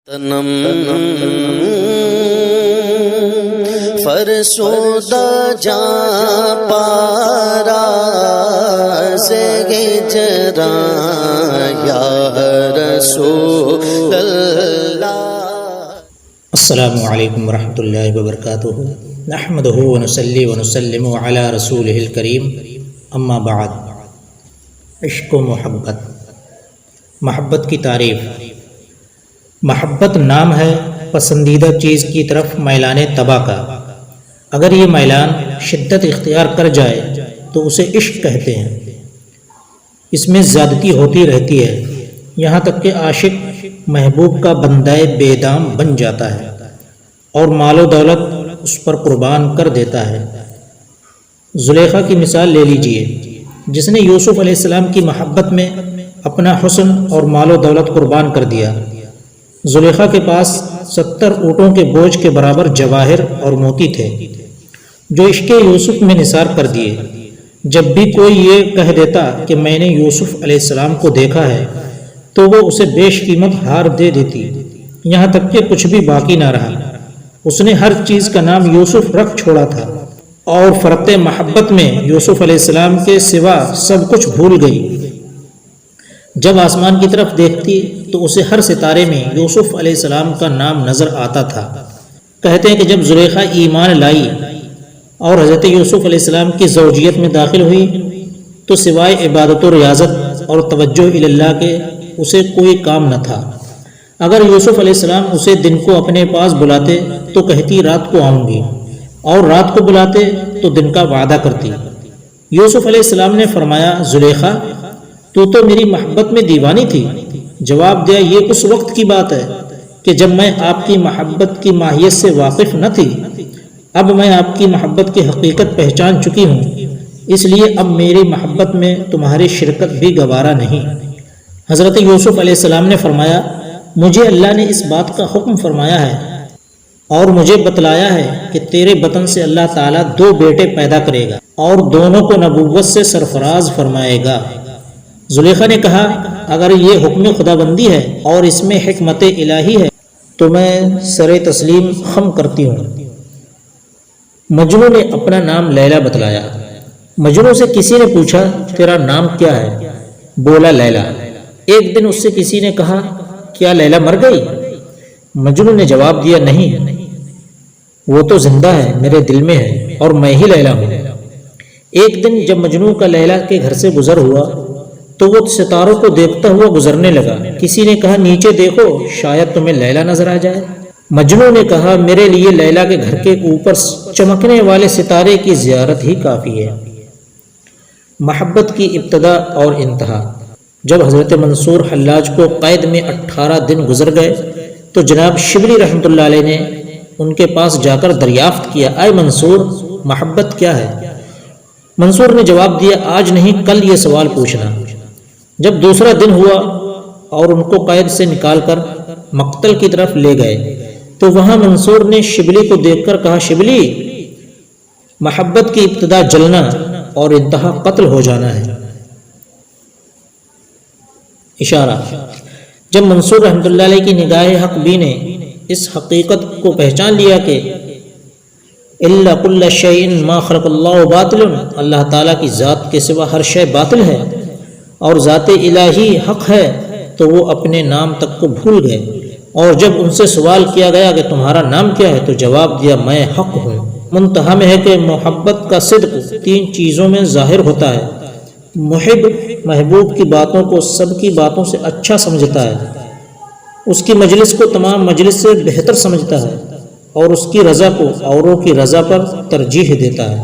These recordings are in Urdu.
تنم فرسودہ جا پارا سے گجرا یا رسول اللہ۔ السلام علیکم ورحمۃ اللہ وبرکاتہ۔ نحمدہ ونصلی ونسلم علی رسولہ الکریم، اما بعد۔ عشق و محبت کی تعریف۔ محبت نام ہے پسندیدہ چیز کی طرف میلان طبع کا۔ اگر یہ میلان شدت اختیار کر جائے تو اسے عشق کہتے ہیں۔ اس میں زیادتی ہوتی رہتی ہے، یہاں تک کہ عاشق محبوب کا بندہ بے دام بن جاتا ہے اور مال و دولت اس پر قربان کر دیتا ہے۔ زلیخا کی مثال لے لیجئے، جس نے یوسف علیہ السلام کی محبت میں اپنا حسن اور مال و دولت قربان کر دیا۔ زلیخا کے پاس 70 اونٹوں کے بوجھ کے برابر جواہر اور موتی تھے، جو عشق یوسف میں نثار کر دیے۔ جب بھی کوئی یہ کہہ دیتا کہ میں نے یوسف علیہ السلام کو دیکھا ہے تو وہ اسے بیش قیمت ہار دے دیتی، یہاں تک کہ کچھ بھی باقی نہ رہا۔ اس نے ہر چیز کا نام یوسف رکھ چھوڑا تھا اور فرط محبت میں یوسف علیہ السلام کے سوا سب کچھ بھول گئی۔ جب آسمان کی طرف دیکھتی تو اسے ہر ستارے میں یوسف علیہ السلام کا نام نظر آتا تھا۔ کہتے ہیں کہ جب زلیخا ایمان لائی اور حضرت یوسف علیہ السلام کی زوجیت میں داخل ہوئی تو سوائے عبادت و ریاضت اور توجہ الی اللہ کے اسے کوئی کام نہ تھا۔ اگر یوسف علیہ السلام اسے دن کو اپنے پاس بلاتے تو کہتی رات کو آؤں گی، اور رات کو بلاتے تو دن کا وعدہ کرتی۔ یوسف علیہ السلام نے فرمایا، زلیخا تو میری محبت میں دیوانی تھی۔ جواب دیا، یہ اس وقت کی بات ہے کہ جب میں آپ کی محبت کی ماہیت سے واقف نہ تھی، اب میں آپ کی محبت کی حقیقت پہچان چکی ہوں، اس لیے اب میری محبت میں تمہاری شرکت بھی گوارا نہیں۔ حضرت یوسف علیہ السلام نے فرمایا، مجھے اللہ نے اس بات کا حکم فرمایا ہے اور مجھے بتلایا ہے کہ تیرے بطن سے اللہ تعالیٰ 2 بیٹے پیدا کرے گا اور دونوں کو نبوت سے سرفراز فرمائے گا۔ زلیخا نے کہا، اگر یہ حکم خداوندی ہے اور اس میں حکمت الہی ہے تو میں سر تسلیم خم کرتی ہوں۔ مجنوں نے اپنا نام لیلا بتلایا۔ مجنوں سے کسی نے پوچھا، تیرا نام کیا ہے؟ بولا، لیلا۔ ایک دن اس سے کسی نے کہا، کیا لیلا مر گئی؟ مجنوں نے جواب دیا، نہیں، وہ تو زندہ ہے، میرے دل میں ہے اور میں ہی لیلا ہوں۔ ایک دن جب مجنوں کا لیلا کے گھر سے گزر ہوا تو وہ ستاروں کو دیکھتا ہوا گزرنے لگا۔ کسی نے کہا، نیچے دیکھو، شاید تمہیں لیلا نظر آ جائے۔ مجنوں نے کہا، میرے لیے لیلا کے گھر کے اوپر چمکنے والے ستارے کی زیارت ہی کافی ہے۔ محبت کی ابتدا اور انتہا۔ جب حضرت منصور حلاج کو قید میں 18 دن گزر گئے تو جناب شبلی رحمۃ اللہ علیہ نے ان کے پاس جا کر دریافت کیا، اے منصور، محبت کیا ہے؟ منصور نے جواب دیا، آج نہیں، کل یہ سوال پوچھنا۔ جب دوسرا دن ہوا اور ان کو قید سے نکال کر مقتل کی طرف لے گئے تو وہاں منصور نے شبلی کو دیکھ کر کہا، شبلی، محبت کی ابتدا جلنا اور انتہا قتل ہو جانا ہے۔ اشارہ۔ جب منصور رحمۃ اللہ علیہ کی نگاہ حق بین نے اس حقیقت کو پہچان لیا کہ الا کل شیء ما خلق اللہ باطل، اللہ تعالیٰ کی ذات کے سوا ہر شے باطل ہے اور ذات الہی حق ہے، تو وہ اپنے نام تک کو بھول گئے۔ اور جب ان سے سوال کیا گیا کہ تمہارا نام کیا ہے تو جواب دیا، میں حق ہوں۔ منتہا میں ہے کہ محبت کا صدق 3 چیزوں میں ظاہر ہوتا ہے۔ محب محبوب کی باتوں کو سب کی باتوں سے اچھا سمجھتا ہے، اس کی مجلس کو تمام مجلس سے بہتر سمجھتا ہے اور اس کی رضا کو اوروں کی رضا پر ترجیح دیتا ہے۔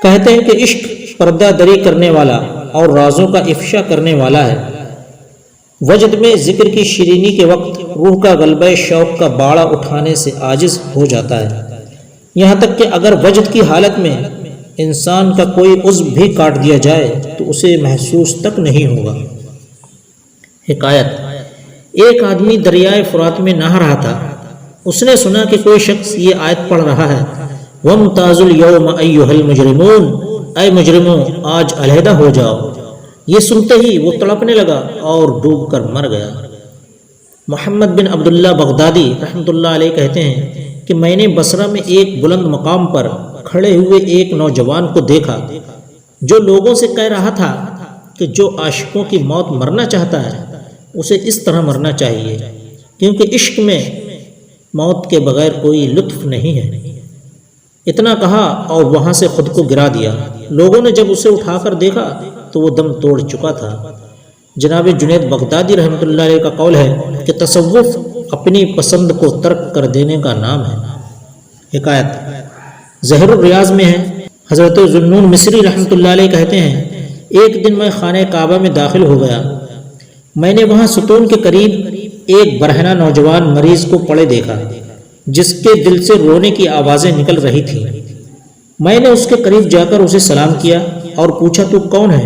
کہتے ہیں کہ عشق پردہ دری کرنے والا اور رازوں کا افشا کرنے والا ہے۔ وجد میں ذکر کی شیرینی کے وقت روح کا غلبہ شوق کا باڑا اٹھانے سے عاجز ہو جاتا ہے، یہاں تک کہ اگر وجد کی حالت میں انسان کا کوئی عضو بھی کاٹ دیا جائے تو اسے محسوس تک نہیں ہوگا۔ حکایت۔ ایک آدمی دریائے فرات میں نہا رہا تھا، اس نے سنا کہ کوئی شخص یہ آیت پڑھ رہا ہے، وَامْتَازُوا الْيَوْمَ أَيُّهَا الْمُجْرِمُونَ، اے مجرموں آج علیحدہ ہو جاؤ۔ یہ سنتے ہی وہ تڑپنے لگا اور ڈوب کر مر گیا۔ محمد بن عبداللہ بغدادی رحمۃ اللہ علیہ کہتے ہیں کہ میں نے بصرہ میں ایک بلند مقام پر کھڑے ہوئے ایک نوجوان کو دیکھا جو لوگوں سے کہہ رہا تھا کہ جو عاشقوں کی موت مرنا چاہتا ہے اسے اس طرح مرنا چاہیے، کیونکہ عشق میں موت کے بغیر کوئی لطف نہیں ہے۔ اتنا کہا اور وہاں سے خود کو گرا دیا۔ لوگوں نے جب اسے اٹھا کر دیکھا تو وہ دم توڑ چکا تھا۔ جناب جنید بغدادی رحمۃ اللہ علیہ کا قول ہے کہ تصوف اپنی پسند کو ترک کر دینے کا نام ہے۔ حکایت زہر الریاض میں ہے، حضرت ذوالنون مصری رحمۃ اللہ علیہ کہتے ہیں ایک دن میں خانہ کعبہ میں داخل ہو گیا، میں نے وہاں ستون کے قریب ایک برہنہ نوجوان مریض کو پڑے دیکھا جس کے دل سے رونے کی آوازیں نکل رہی تھیں۔ میں نے اس کے قریب جا کر اسے سلام کیا اور پوچھا تو کون ہے؟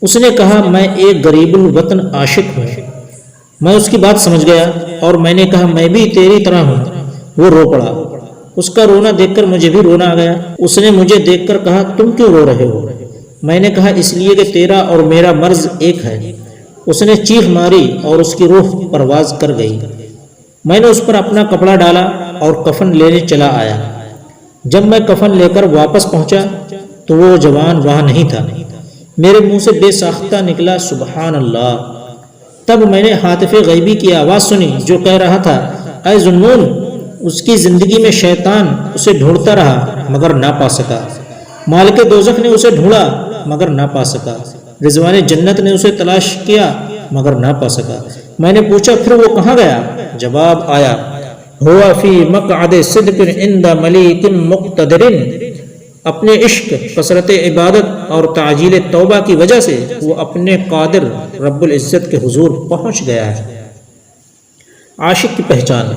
اس نے کہا میں ایک غریب الوطن عاشق ہوں۔ میں اس کی بات سمجھ گیا اور میں نے کہا میں بھی تیری طرح ہوں۔ وہ رو پڑا، اس کا رونا دیکھ کر مجھے بھی رونا آ گیا۔ اس نے مجھے دیکھ کر کہا تم کیوں رو رہے ہو؟ میں نے کہا اس لیے کہ تیرا اور میرا مرض ایک ہے۔ اس نے چیخ ماری اور اس کی روح پرواز کر گئی۔ میں نے اس پر اپنا کپڑا ڈالا اور کفن لینے چلا آیا۔ جب میں کفن لے کر واپس پہنچا تو وہ جوان وہاں نہیں تھا۔ میرے منہ سے بے ساختہ نکلا سبحان اللہ۔ تب میں نے ہاتف غیبی کی آواز سنی جو کہہ رہا تھا اے ذوالنون، اس کی زندگی میں شیطان اسے ڈھونڈتا رہا مگر نہ پا سکا، مالک دوزخ نے اسے ڈھونڈا مگر نہ پا سکا، رضوان جنت نے اسے تلاش کیا مگر نہ پا سکا۔ میں نے پوچھا پھر وہ کہاں گیا؟ جواب آیا ہوا فی مقعد صدق عند ملیک مقتدر، اپنے عشق، کثرت عبادت اور تعجیل توبہ کی وجہ سے وہ اپنے قادر رب العزت کے حضور پہنچ گیا ہے۔ عاشق کی پہچان۔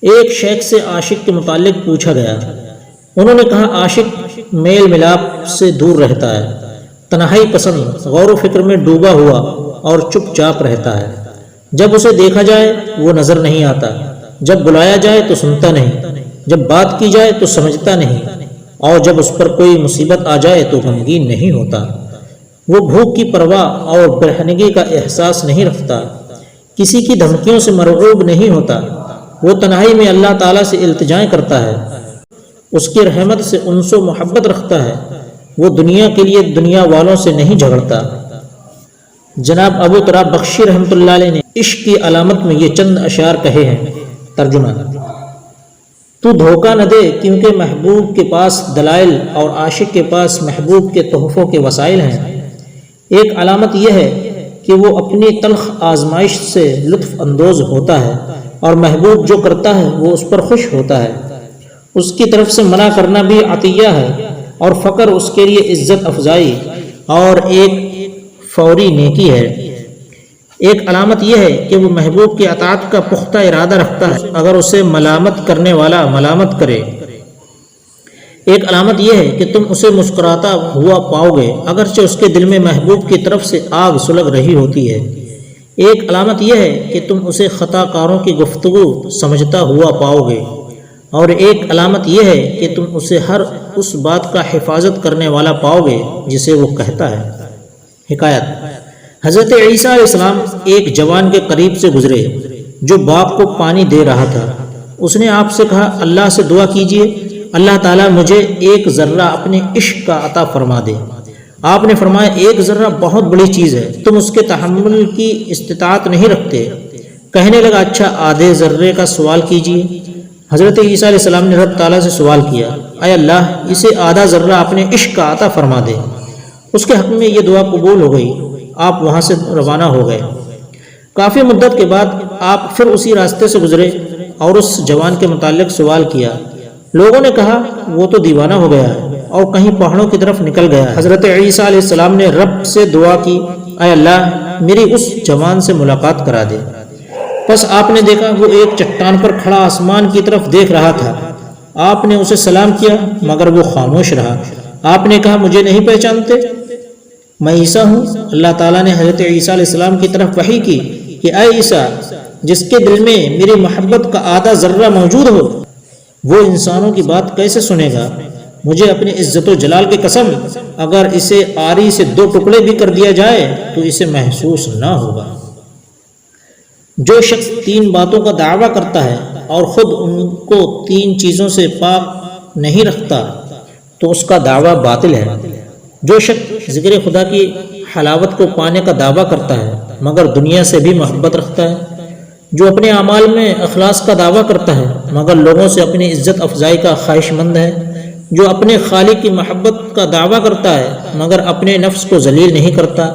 ایک شیخ سے عاشق کے متعلق پوچھا گیا، انہوں نے کہا عاشق میل ملاپ سے دور رہتا ہے، تنہائی پسند، غور و فکر میں ڈوبا ہوا اور چپ چاپ رہتا ہے۔ جب اسے دیکھا جائے وہ نظر نہیں آتا، جب بلایا جائے تو سنتا نہیں، جب بات کی جائے تو سمجھتا نہیں، اور جب اس پر کوئی مصیبت آ جائے تو غمگین نہیں ہوتا۔ وہ بھوک کی پرواہ اور برہنگی کا احساس نہیں رکھتا، کسی کی دھمکیوں سے مرعوب نہیں ہوتا۔ وہ تنہائی میں اللہ تعالیٰ سے التجائیں کرتا ہے، اس کی رحمت سے انس و محبت رکھتا ہے۔ وہ دنیا کے لیے دنیا والوں سے نہیں جھگڑتا۔ جناب ابو تراب بخشی رحمۃ اللہ علیہ نے عشق کی علامت میں یہ چند اشعار کہے ہیں۔ ترجمہ: تو دھوکہ نہ دے کیونکہ محبوب کے پاس دلائل اور عاشق کے پاس محبوب کے تحفوں کے وسائل ہیں۔ ایک علامت یہ ہے کہ وہ اپنی تلخ آزمائش سے لطف اندوز ہوتا ہے اور محبوب جو کرتا ہے وہ اس پر خوش ہوتا ہے۔ اس کی طرف سے منع کرنا بھی عطیہ ہے اور فقر اس کے لیے عزت افزائی اور ایک فوری نیکی ہے۔ ایک علامت یہ ہے کہ وہ محبوب کی اطاعت کا پختہ ارادہ رکھتا ہے اگر اسے ملامت کرنے والا ملامت کرے۔ ایک علامت یہ ہے کہ تم اسے مسکراتا ہوا پاؤ گے اگرچہ اس کے دل میں محبوب کی طرف سے آگ سلگ رہی ہوتی ہے۔ ایک علامت یہ ہے کہ تم اسے خطا کاروں کی گفتگو سمجھتا ہوا پاؤ گے، اور ایک علامت یہ ہے کہ تم اسے ہر اس بات کا حفاظت کرنے والا پاؤ گے جسے وہ کہتا ہے۔ حکایت: حضرت عیسیٰ علیہ السلام ایک جوان کے قریب سے گزرے جو باغ کو پانی دے رہا تھا۔ اس نے آپ سے کہا اللہ سے دعا کیجئے اللہ تعالیٰ مجھے ایک ذرہ اپنے عشق کا عطا فرما دے۔ آپ نے فرمایا ایک ذرہ بہت بڑی چیز ہے، تم اس کے تحمل کی استطاعت نہیں رکھتے۔ کہنے لگا اچھا آدھے ذرے کا سوال کیجئے۔ حضرت عیسیٰ علیہ السلام نے رب تعالیٰ سے سوال کیا اے اللہ اسے آدھا ذرہ اپنے عشق کا عطا فرما دے۔ اس کے حق میں یہ دعا قبول ہو گئی۔ آپ وہاں سے روانہ ہو گئے۔ کافی مدت کے بعد آپ پھر اسی راستے سے گزرے اور اس جوان کے متعلق سوال کیا۔ لوگوں نے کہا وہ تو دیوانہ ہو گیا ہے اور کہیں پہاڑوں کی طرف نکل گیا ہے۔ حضرت عیسیٰ علیہ السلام نے رب سے دعا کی اے اللہ میری اس جوان سے ملاقات کرا دے۔ پس آپ نے دیکھا وہ ایک چٹان پر کھڑا آسمان کی طرف دیکھ رہا تھا۔ آپ نے اسے سلام کیا مگر وہ خاموش رہا۔ آپ نے کہا مجھے نہیں پہچانتے؟ میں عیسیٰ ہوں۔ اللہ تعالیٰ نے حضرت عیسیٰ علیہ السلام کی طرف وحی کی کہ اے عیسیٰ جس کے دل میں میری محبت کا آدھا ذرہ موجود ہو وہ انسانوں کی بات کیسے سنے گا؟ مجھے اپنی عزت و جلال کی قسم اگر اسے آری سے 2 ٹکڑے بھی کر دیا جائے تو اسے محسوس نہ ہوگا۔ جو شخص 3 باتوں کا دعویٰ کرتا ہے اور خود ان کو 3 چیزوں سے پاک نہیں رکھتا تو اس کا دعویٰ باطل ہے۔ جو شخص ذکر خدا کی حلاوت کو پانے کا دعویٰ کرتا ہے مگر دنیا سے بھی محبت رکھتا ہے، جو اپنے اعمال میں اخلاص کا دعویٰ کرتا ہے مگر لوگوں سے اپنی عزت افزائی کا خواہش مند ہے، جو اپنے خالق کی محبت کا دعویٰ کرتا ہے مگر اپنے نفس کو ذلیل نہیں کرتا۔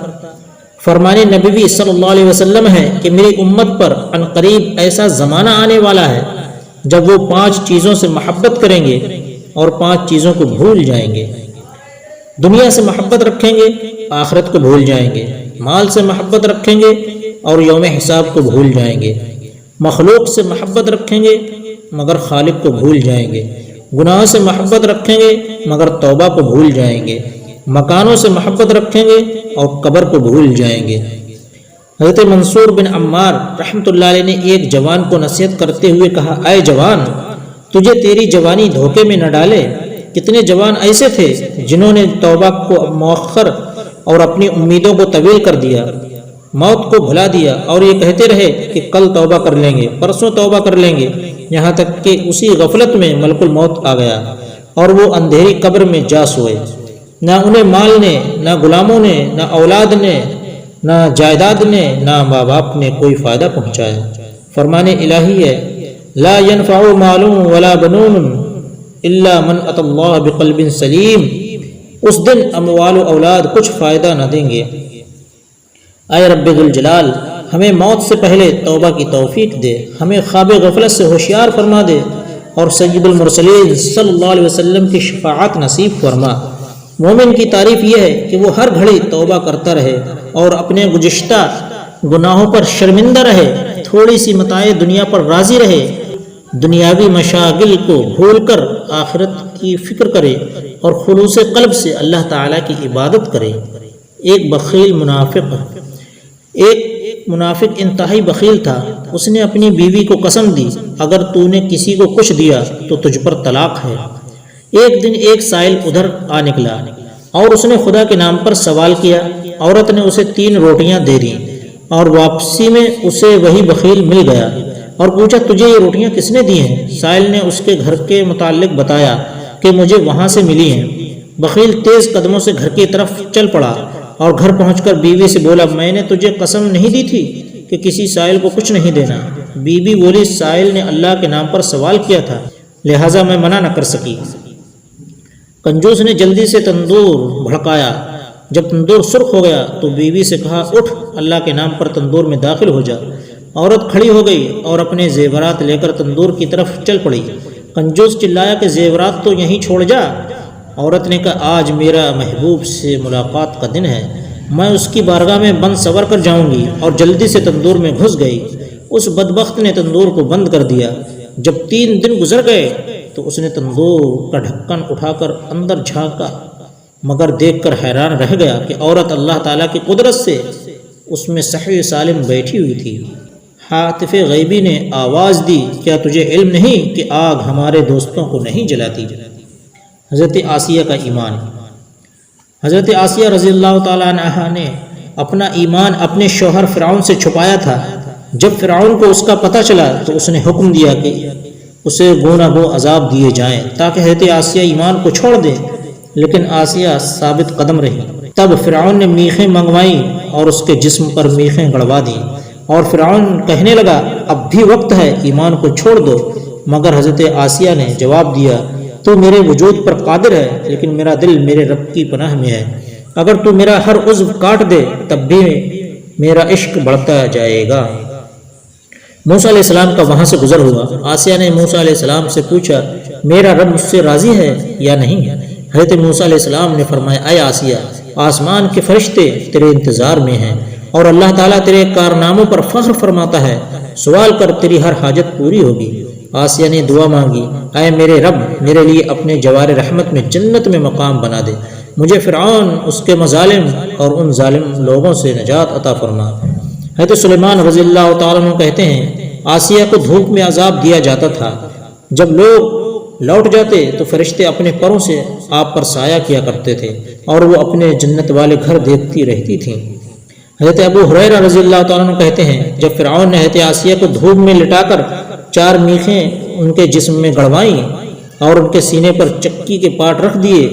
فرمان نبوی صلی اللہ علیہ وسلم ہے کہ میری امت پر عنقریب ایسا زمانہ آنے والا ہے جب وہ 5 چیزوں سے محبت کریں گے اور 5 چیزوں کو بھول جائیں گے۔ دنیا سے محبت رکھیں گے، آخرت کو بھول جائیں گے، مال سے محبت رکھیں گے اور یوم حساب کو بھول جائیں گے، مخلوق سے محبت رکھیں گے مگر خالق کو بھول جائیں گے، گناہوں سے محبت رکھیں گے مگر توبہ کو بھول جائیں گے، مکانوں سے محبت رکھیں گے اور قبر کو بھول جائیں گے۔ حضرت منصور بن عمار رحمۃ اللہ علیہ نے ایک جوان کو نصیحت کرتے ہوئے کہا، اے جوان، تجھے تیری جوانی دھوکے میں نہ ڈالے۔ کتنے جوان ایسے تھے جنہوں نے توبہ کو مؤخر اور اپنی امیدوں کو طویل کر دیا، موت کو بھلا دیا اور یہ کہتے رہے کہ کل توبہ کر لیں گے، پرسوں توبہ کر لیں گے، یہاں تک کہ اسی غفلت میں ملک الموت آ گیا اور وہ اندھیری قبر میں جا سوئے۔ نہ انہیں مال نے، نہ غلاموں نے، نہ اولاد نے، نہ جائیداد نے، نہ ماں باپ نے کوئی فائدہ پہنچایا۔ فرمان الہی ہے، لا ينفع مال ولا بنون الا من اتى اللہ بقلب سلیم۔ اس دن اموال و اولاد کچھ فائدہ نہ دیں گے۔ اے رب ذوالجلال، ہمیں موت سے پہلے توبہ کی توفیق دے، ہمیں خواب غفلت سے ہوشیار فرما دے اور سید المرسلین صلی اللہ علیہ وسلم کی شفاعت نصیب فرما۔ مومن کی تعریف یہ ہے کہ وہ ہر گھڑی توبہ کرتا رہے اور اپنے گزشتہ گناہوں پر شرمندہ رہے، تھوڑی سی متاع دنیا پر راضی رہے، دنیاوی مشاغل کو بھول کر آخرت کی فکر کرے اور خلوص قلب سے اللہ تعالیٰ کی عبادت کرے۔ ایک بخیل منافق انتہائی بخیل تھا۔ اس نے اپنی بیوی کو قسم دی، اگر تو نے کسی کو کچھ دیا تو تجھ پر طلاق ہے۔ ایک دن ایک سائل ادھر آ نکلا اور اس نے خدا کے نام پر سوال کیا۔ عورت نے اسے 3 روٹیاں دے دیں اور واپسی میں اسے وہی بخیل مل گیا اور پوچھا، تجھے یہ روٹیاں کس نے دی ہیں؟ سائل نے اس کے گھر کے متعلق بتایا کہ مجھے وہاں سے ملی ہیں۔ بخیل تیز قدموں سے گھر کی طرف چل پڑا اور گھر پہنچ کر بیوی سے بولا، میں نے تجھے قسم نہیں دی تھی کہ کسی سائل کو کچھ نہیں دینا؟ بیوی بولی، سائل نے اللہ کے نام پر سوال کیا تھا لہٰذا میں منع نہ کر سکی۔ کنجوس نے جلدی سے تندور بھڑکایا۔ جب تندور سرخ ہو گیا تو بیوی سے کہا، اٹھ، اللہ کے نام پر تندور میں داخل ہو جا۔ عورت کھڑی ہو گئی اور اپنے زیورات لے کر تندور کی طرف چل پڑی۔ کنجوس چلایا کہ زیورات تو یہیں چھوڑ جا۔ عورت نے کہا، آج میرا محبوب سے ملاقات کا دن ہے، میں اس کی بارگاہ میں بند سور کر جاؤں گی، اور جلدی سے تندور میں گھس گئی۔ اس بدبخت نے تندور کو بند کر دیا۔ جب 3 دن گزر گئے تو اس نے تندور کا ڈھکن اٹھا کر اندر جھانکا، مگر دیکھ کر حیران رہ گیا کہ عورت اللہ تعالیٰ کی قدرت سے اس میں صحیح سالم بیٹھی ہوئی تھی۔ حاطف غیبی نے آواز دی، کیا تجھے علم نہیں کہ آگ ہمارے دوستوں کو نہیں جلاتی؟ حضرت آسیہ کا ایمان۔ حضرت آسیہ رضی اللہ تعالیٰ عنہا نے اپنا ایمان اپنے شوہر فرعون سے چھپایا تھا۔ جب فرعون کو اس کا پتہ چلا تو اس نے حکم دیا کہ اسے گو نہ گو عذاب دیے جائیں تاکہ حضرت آسیہ ایمان کو چھوڑ دے، لیکن آسیہ ثابت قدم رہی۔ تب فرعون نے میخیں منگوائیں اور اس کے جسم پر میخیں گڑوا دیں، اور فرعون کہنے لگا، اب بھی وقت ہے، ایمان کو چھوڑ دو۔ مگر حضرت آسیہ نے جواب دیا، تو میرے وجود پر قادر ہے، لیکن میرا دل میرے رب کی پناہ میں ہے۔ اگر تو میرا ہر عضو کاٹ دے تب بھی میرا عشق بڑھتا جائے گا۔ موسیٰ علیہ السلام کا وہاں سے گزر ہوا۔ آسیہ نے موسیٰ علیہ السلام سے پوچھا، میرا رب مجھ سے راضی ہے یا نہیں؟ حضرت موسیٰ علیہ السلام نے فرمایا، اے آسیہ، آسمان کے فرشتے تیرے انتظار میں ہیں اور اللہ تعالیٰ تیرے کارناموں پر فخر فرماتا ہے، سوال کر تیری ہر حاجت پوری ہوگی۔ آسیہ نے دعا مانگی، اے میرے رب، میرے لیے اپنے جوار رحمت میں جنت میں مقام بنا دے، مجھے فرعون، اس کے مظالم اور ان ظالم لوگوں سے نجات عطا فرما۔ حضرت سلیمان رضی اللہ تعالیٰ عنہ کہتے ہیں، آسیہ کو دھوپ میں عذاب دیا جاتا تھا، جب لوگ لوٹ جاتے تو فرشتے اپنے پروں سے آپ پر سایہ کیا کرتے تھے اور وہ اپنے جنت والے گھر دیکھتی رہتی تھیں۔ حضرت ابو ہریرہ رضی اللہ تعالیٰ عنہ کہتے ہیں جب فرعون نے حضرت آسیہ کو دھوپ میں لٹا کر 4 میخیں ان کے جسم میں گڑوائیں اور ان کے سینے پر چکی کے پاٹ رکھ دیے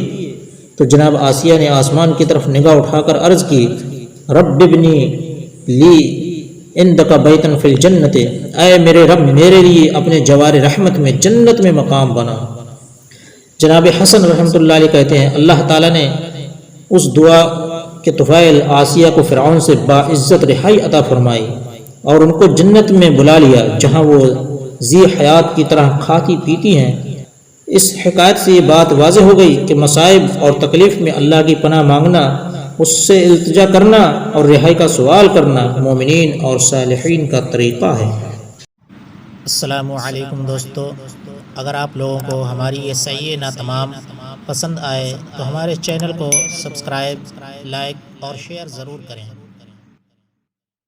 تو جناب آسیہ نے آسمان کی طرف نگاہ اٹھا کر عرض کی رب ابنی لی عندک بیتن فی الجنت، اے میرے رب میرے لیے اپنے جوار رحمت میں جنت میں مقام بنا۔ جناب حسن رحمۃ اللہ علیہ کہتے ہیں اللہ تعالیٰ نے اس دعا کے طفیل آسیہ کو فرعون سے باعزت رہائی عطا فرمائی اور ان کو جنت میں بلا لیا جہاں وہ ذی حیات کی طرح کھاتی پیتی ہیں۔ اس حکایت سے یہ بات واضح ہو گئی کہ مصائب اور تکلیف میں اللہ کی پناہ مانگنا، اس سے التجا کرنا اور رہائی کا سوال کرنا مومنین اور صالحین کا طریقہ ہے۔ السلام علیکم دوستو، اگر آپ لوگوں کو ہماری یہ صحیح نہ تمام پسند آئے تو ہمارے چینل کو سبسکرائب، لائک اور شیئر ضرور کریں۔